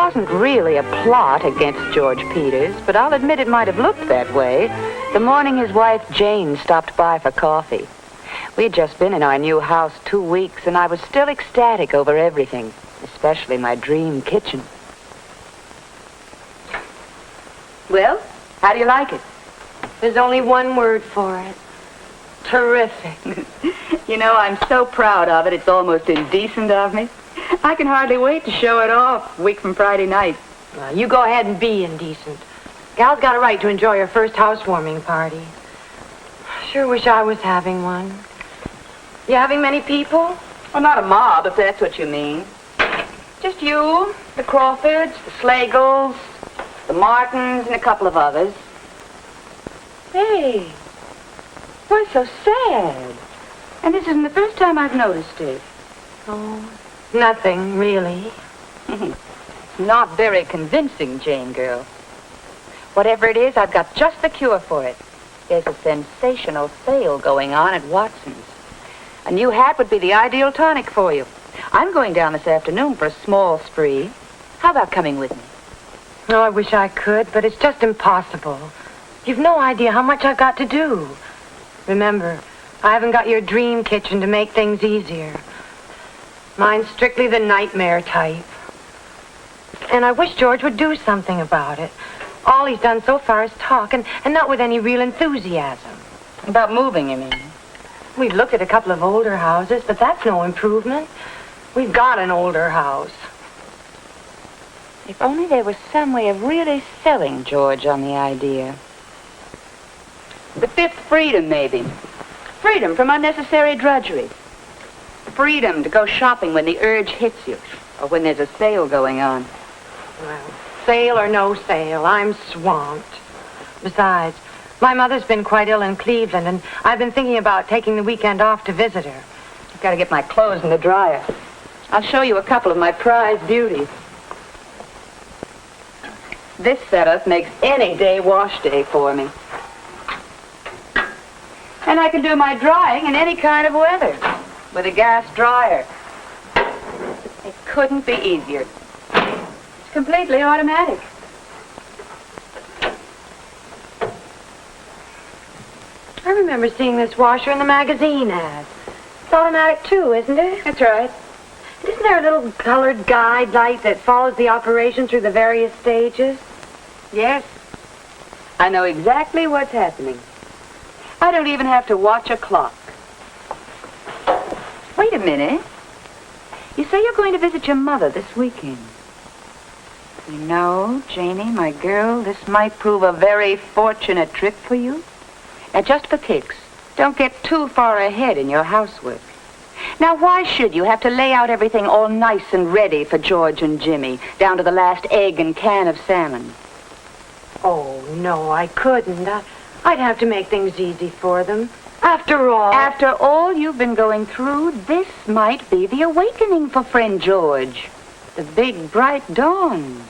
wasn't really a plot against George Peters, but I'll admit it might have looked that way the morning his wife Jane stopped by for coffee. We had just been in our new house 2 weeks, and I was still ecstatic over everything, especially my dream kitchen. Well, how do you like it? There's only one word for it. Terrific. You know, I'm so proud of it, it's almost indecent of me. I can hardly wait to show it off a week from Friday night. Well, you go ahead and be indecent. Gal's got a right to enjoy her first housewarming party. Sure wish I was having one. You having many people? Well, not a mob, if that's what you mean. Just you, the Crawfords, the Slagles, the Martins, and a couple of others. Hey, why so sad? And this isn't the first time I've noticed it. Oh, nothing, really. Not very convincing, Jane girl. Whatever it is, I've got just the cure for it. There's a sensational sale going on at Watson's. A new hat would be the ideal tonic for you. I'm going down this afternoon for a small spree. How about coming with me? Oh, I wish I could, but it's just impossible. You've no idea how much I've got to do. Remember, I haven't got your dream kitchen to make things easier. Mine's strictly the nightmare type. And I wish George would do something about it. All he's done so far is talk, and not with any real enthusiasm. About moving, you mean? We've looked at a couple of older houses, but that's no improvement. We've got an older house. If only there was some way of really selling George on the idea. The fifth freedom, maybe. Freedom from unnecessary drudgery. Freedom to go shopping when the urge hits you, or when there's a sale going on. Well, sale or no sale, I'm swamped. Besides, my mother's been quite ill in Cleveland, and I've been thinking about taking the weekend off to visit her. I've got to get my clothes in the dryer. I'll show you a couple of my prize beauties. This setup makes any day wash day for me. And I can do my drying in any kind of weather with a gas dryer. It couldn't be easier. It's completely automatic. I remember seeing this washer in the magazine ad. It's automatic too, isn't it? That's right. Isn't there a little colored guide light that follows the operation through the various stages? Yes. I know exactly what's happening. I don't even have to watch a clock. Wait a minute. You say you're going to visit your mother this weekend. You know, Janie, my girl, this might prove a very fortunate trip for you. And just for kicks, don't get too far ahead in your housework. Now, why should you have to lay out everything all nice and ready for George and Jimmy, down to the last egg and can of salmon? Oh, no, I couldn't. I'd have to make things easy for them. After all you've been going through, this might be the awakening for friend George. The big, bright dawn.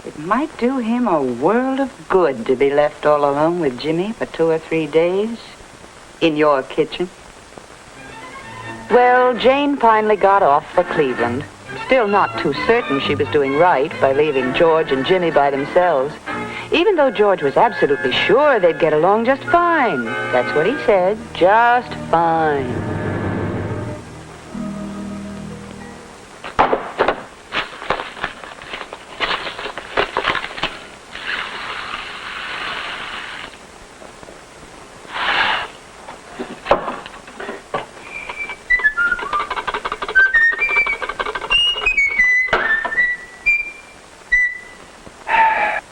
It might do him a world of good to be left all alone with Jimmy for 2 or 3 days in your kitchen. Well, Jane finally got off for Cleveland. Still not too certain she was doing right by leaving George and Jimmy by themselves, even though George was absolutely sure they'd get along just fine. That's what he said, just fine.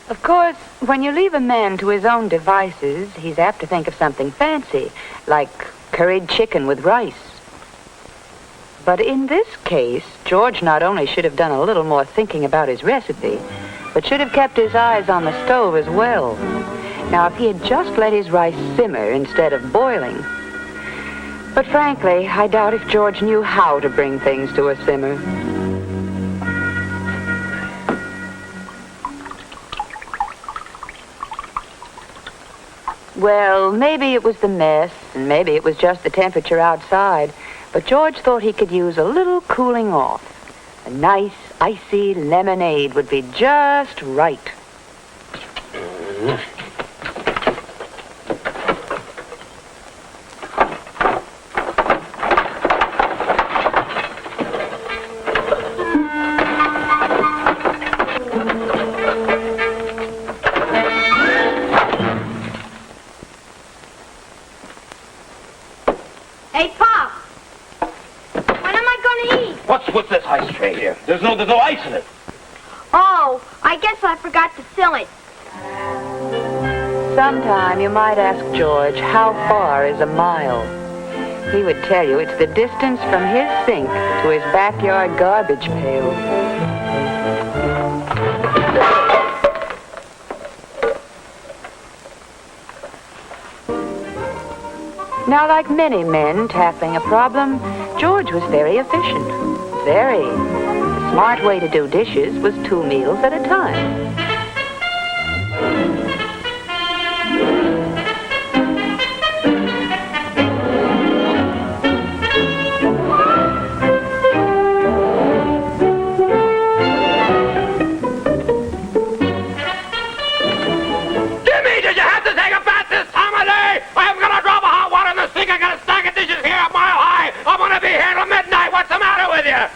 Of course, when you leave a man to his own devices, he's apt to think of something fancy, like curried chicken with rice. But in this case, George not only should have done a little more thinking about his recipe, but should have kept his eyes on the stove as well. Now, if he had just let his rice simmer instead of boiling. But frankly, I doubt if George knew how to bring things to a simmer. Well, maybe it was the mess, and maybe it was just the temperature outside, but George thought he could use a little cooling off. A nice icy lemonade would be just right. Hey, Pop! When am I going to eat? What's this ice tray here? There's no ice in it. Oh, I guess I forgot to fill it. Sometime you might ask George how far is a mile. He would tell you it's the distance from his sink to his backyard garbage pail. Now, like many men tackling a problem, George was very efficient. Very. The smart way to do dishes was 2 meals at a time. Jimmy, did you have to take a bath this time of day? I'm gonna drop a hot water in the sink. I got a stack of dishes here a mile high. I'm gonna be here till midnight. What's the matter with you?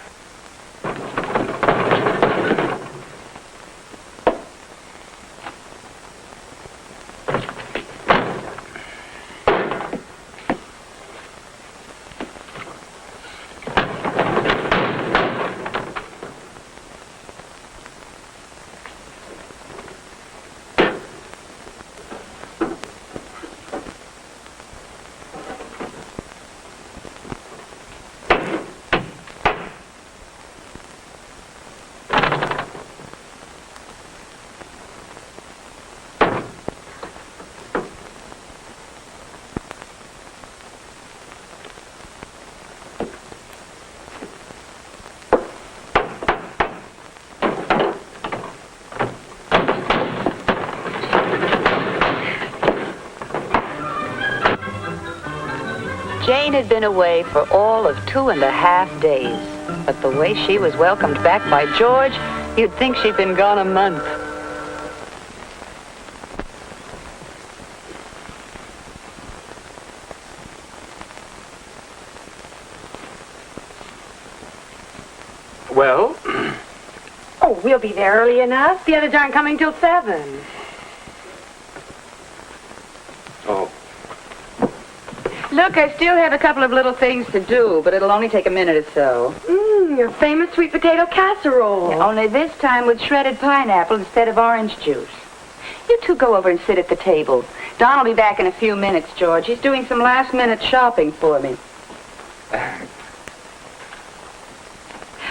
Jane had been away for all of 2.5 days, but the way she was welcomed back by George, you'd think she'd been gone a month. Well? Oh, we'll be there early enough. The others aren't coming till 7. Oh. Look, I still have a couple of little things to do, but it'll only take a minute or so. Your famous sweet potato casserole. Only this time with shredded pineapple instead of orange juice. You two go over and sit at the table. Don will be back in a few minutes, George. He's doing some last-minute shopping for me.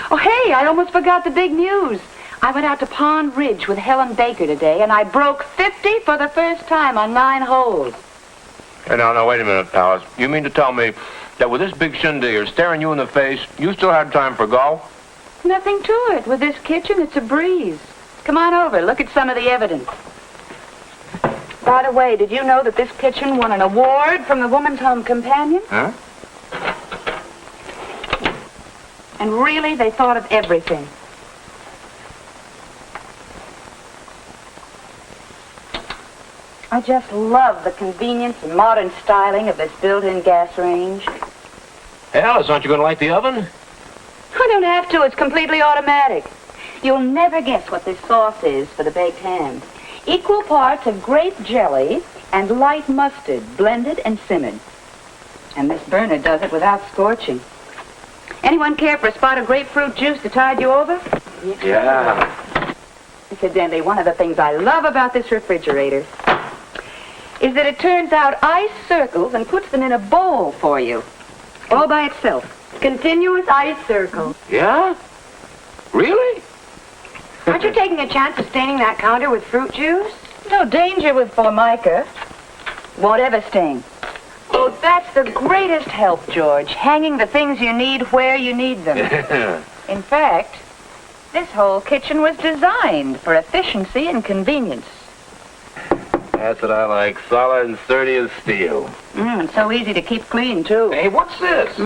Oh, hey, I almost forgot the big news. I went out to Pond Ridge with Helen Baker today, and I broke 50 for the first time on 9 holes. Hey, now, wait a minute, Alice. You mean to tell me that with this big shindig staring you in the face, you still had time for golf? Nothing to it. With this kitchen, it's a breeze. Come on over. Look at some of the evidence. By the way, did you know that this kitchen won an award from the Woman's Home Companion? Huh? And really, they thought of everything. I just love the convenience and modern styling of this built-in gas range. Hey, Alice, aren't you going to light the oven? I don't have to. It's completely automatic. You'll never guess what this sauce is for the baked ham. Equal parts of grape jelly and light mustard, blended and simmered. And this burner does it without scorching. Anyone care for a spot of grapefruit juice to tide you over? Yeah. Incidentally, one of the things I love about this refrigerator is that it turns out ice circles and puts them in a bowl for you, all by itself. Continuous ice circle. Yeah? Really? Aren't you taking a chance of staining that counter with fruit juice? No danger with Formica. Won't ever stain. Oh, that's the greatest help, George. Hanging the things you need where you need them. In fact, this whole kitchen was designed for efficiency and convenience. That's what I like. Solid and sturdy as steel. And so easy to keep clean, too. Hey, what's this?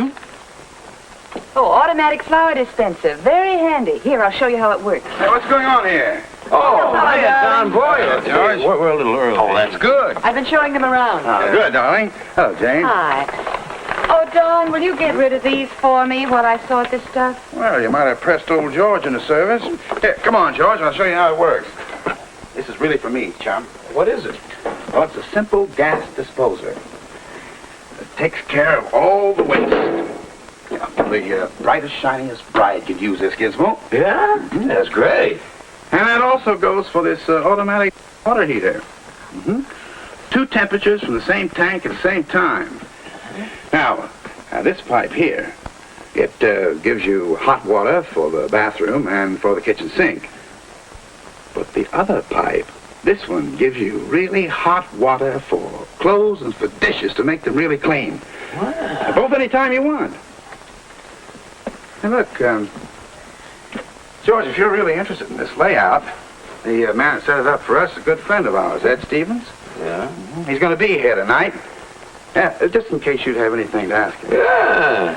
Oh, automatic flower dispenser. Very handy. Here, I'll show you how it works. Hey, what's going on here? Oh, hi, Don Boyle. George. We're a little early. Oh, that's good. I've been showing them around. Good, darling. Hello, Jane. Hi. Oh, Dawn, will you get rid of these for me while I sort this stuff? Well, you might have pressed old George into service. Here, come on, George, and I'll show you how it works. This is really for me, chum. What is it? Well, it's a simple gas disposer. It takes care of all the waste. Yeah, the brightest, shiniest bride could use this gizmo. Yeah? That's great. And that also goes for this automatic water heater. 2 temperatures from the same tank at the same time. Now, this pipe here, it gives you hot water for the bathroom and for the kitchen sink. But the other pipe, this one gives you really hot water for clothes and for dishes to make them really clean. Wow. Both any time you want. Hey, look, George, if you're really interested in this layout, the man that set it up for us is a good friend of ours, Ed Stevens. Yeah? He's going to be here tonight. Yeah, just in case you'd have anything to ask him. Yeah.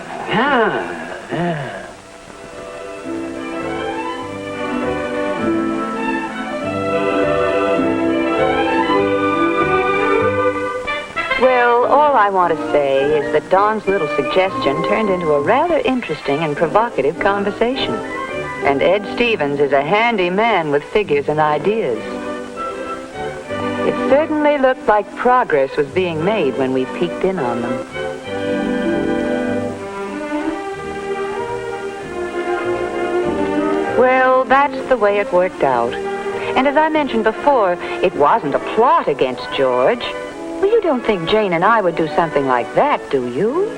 Well, all I want to say is that Dawn's little suggestion turned into a rather interesting and provocative conversation. And Ed Stevens is a handy man with figures and ideas. It certainly looked like progress was being made when we peeked in on them. Well, that's the way it worked out. And as I mentioned before, it wasn't a plot against George. Well, you don't think Jane and I would do something like that, do you?